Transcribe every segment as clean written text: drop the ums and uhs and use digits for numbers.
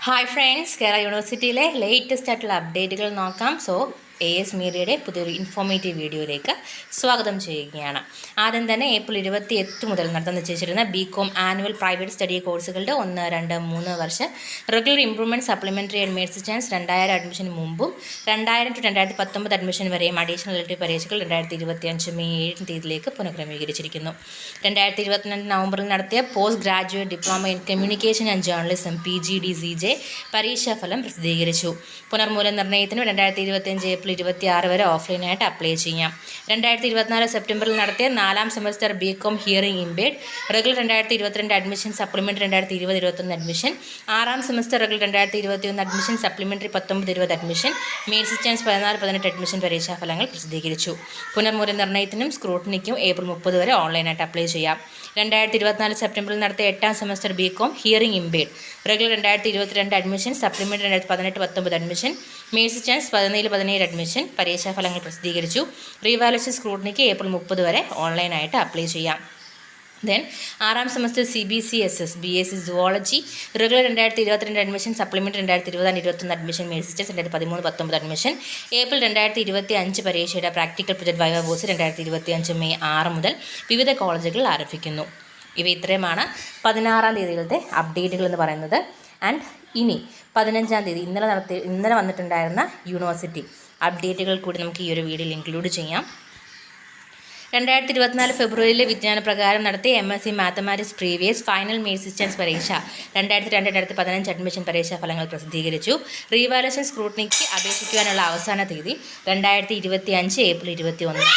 Hi friends, Kerala യൂണിവേഴ്സിറ്റിയിലെ latest ആയിട്ടുള്ള അപ്ഡേറ്റുകൾ നോക്കാം. AS മീഡിയയുടെ പുതിയൊരു ഇൻഫോർമേറ്റീവ് വീഡിയോയിലേക്ക് സ്വാഗതം ചെയ്യുകയാണ്. ആദ്യം തന്നെ ഏപ്രിൽ 28 മുതൽ നടത്താൻ നിശ്ചയിച്ചിരുന്ന BCom ആനുവൽ പ്രൈവറ്റ് സ്റ്റഡി കോഴ്സുകളുടെ 1, 2, 3 വർഷം regular improvement supplementary and merit chance 2000 അഡ്മിഷന് മുമ്പും 2000 to 2019 അഡ്മിഷൻ വരെയും അഡീഷണൽ എലക്ടീവ് പരീക്ഷകൾ 2025 മെയ് 7 തീയതിയിലേക്ക് പുനഃക്രമീകരിച്ചിരിക്കുന്നു. 2022 നവംബറിൽ നടത്തിയ post graduate diploma in communication and journalism PGDCJ പരീക്ഷാഫലം പ്രസിദ്ധീകരിച്ചു. പുനർമൂല്യനിർണ്ണയത്തിന് 2025 ഏപ്രിൽ 26 വരെ ഓഫ്ലൈനായിട്ട് അപ്ലൈ ചെയ്യാം. 2024 സെപ്റ്റംബറിൽ നടത്തിയ 4ാം semester BCom hearing impaired regular 2022 admission supplementary 2020-21 admission, 6ാം semester regular 2021 admission supplementary 19-20 admission, merit chance 14-18 admission പരീക്ഷാഫലങ്ങൾ പ്രസിദ്ധീകരിച്ചു. പുനർമൂല്യനിർണ്ണയത്തിനും സ്ക്രൂട്ടിനിക്കും ഏപ്രിൽ 30 വരെ ഓൺലൈനായിട്ട് അപ്ലൈ ചെയ്യാം. 2024 സെപ്റ്റംബറിൽ നടത്തിയ 8ാം semester BCom hearing impaired regular 2022 admission supplementary 2018-19 admission, merit chance 17-17 admission പരീക്ഷാഫലങ്ങൾ പ്രസിദ്ധീകരിച്ചു. റീവാലുവേഷൻ സ്ക്രൂട്ടിനിക്ക് ഏപ്രിൽ 30 വരെ ഓൺലൈനായിട്ട് അപ്ലൈ ചെയ്യാം. 6ാം semester CBCSS BSc zoology regular 2022 admission supplementary 2020-21 admission, merit chance 2013-19 admission, April 2025 പരീക്ഷയുടെ practical project viva course 2025 May 6 മുതൽ വിവിധ കോളേജുകളിൽ ആരംഭിക്കുന്നു. ഇവ ഇത്രയുമാണ് 16ാം തീയതിയിലത്തെ അപ്ഡേറ്റുകൾ എന്ന് പറയുന്നത്. ആൻഡ് ഇനി 15ാം തീയതി ഇന്നലെ വന്നിട്ടുണ്ടായിരുന്ന യൂണിവേഴ്സിറ്റി അപ്ഡേറ്റുകൾ കൂടി നമുക്ക് ഈ ഒരു വീഡിയോയിൽ ഇൻക്ലൂഡ് ചെയ്യാം. 2024 ഫെബ്രുവരിയിലെ വിജ്ഞാനപ്രകാരം നടത്തിയ MSc mathematics previous final merit chance പരീക്ഷ 2002-2015 അഡ്മിഷൻ പരീക്ഷാ ഫലങ്ങൾ പ്രസിദ്ധീകരിച്ചു. റീവാലുവേഷൻ സ്ക്രൂട്ടിനിക്ക് അപേക്ഷിക്കുവാനുള്ള അവസാന തീയതി 2025 April 21.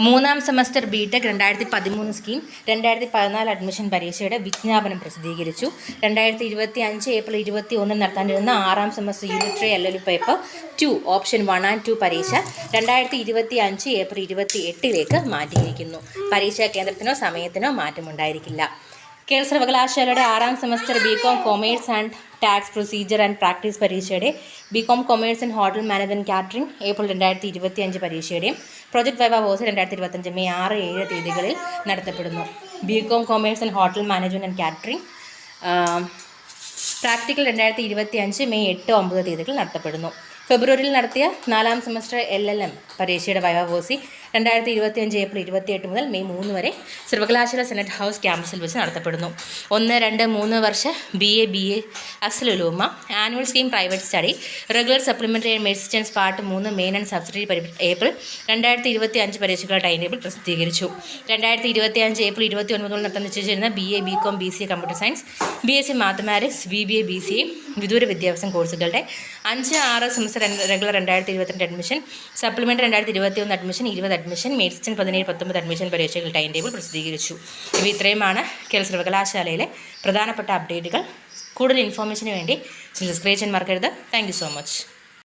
3ാം semester BTech 2013 scheme 2014 admission പരീക്ഷയുടെ വിജ്ഞാപനം പ്രസിദ്ധീകരിച്ചു. 2025 ഏപ്രിൽ 21 നടത്താനിരുന്ന 6ാം semester unitary LLB paper 2 option 1 and 2 പരീക്ഷ 2025 ഏപ്രിൽ 28 മാറ്റിയിരിക്കുന്നു. പരീക്ഷാ കേന്ദ്രത്തിനോ സമയത്തിനോ മാറ്റമുണ്ടായിരിക്കില്ല. കേരള സർവകലാശാലയുടെ 6ാം semester BCom commerce and tax procedure and practice പരീക്ഷയുടെ BCom commerce and hotel management catering April 2025 പരീക്ഷയുടെയും പ്രൊജക്ട് വൈവ കോഴ്സ് 2025 മെയ് 6-7 തീയതികളിൽ നടത്തപ്പെടുന്നു. BCom commerce and hotel management and catering practical 2025 May 8-9 തീയതികളിൽ നടത്തപ്പെടുന്നു. ഫെബ്രുവരിയിൽ നടത്തിയ 4ാം സെമസ്റ്റർ LLM പരീക്ഷയുടെ വൈവ കോഴ്സ് 2025 ഏപ്രിൽ 28 മുതൽ മെയ് 3 വരെ സർവകലാശാല സെനറ്റ് ഹൗസ് ക്യാമ്പസിൽ വെച്ച് നടത്തപ്പെടുന്നു. 1, 2, 3 വർഷ BA അസ്ലുലൂമ annual scheme private study regular supplementary and merit chance part 3 main and subsidy April 2025 പരീക്ഷകളുടെ ടൈം ടേബിൾ പ്രസിദ്ധീകരിച്ചു. 2025 ഏപ്രിൽ 29 മുതൽ നടത്താൻ നിശ്ചയിച്ചിരുന്ന BA BCom BCA computer science BSc mathematics BBA BCA വിദൂര വിദ്യാഭ്യാസം കോഴ്സുകളുടെ 5-6 semester regular 2022 admission supplementary 2021 admission 20 admission, merit chance 17-19 admission പരീക്ഷകൾ time table പ്രസിദ്ധീകരിച്ചു. ഇവ ഇത്രയുമാണ് കേരള സർവകലാശാലയിലെ പ്രധാനപ്പെട്ട അപ്ഡേറ്റുകൾ. കൂടുതൽ ഇൻഫോർമേഷന് വേണ്ടി സബ്സ്ക്രൈബ് ചെയ്യാൻ മറക്കരുത്. Thank you so much.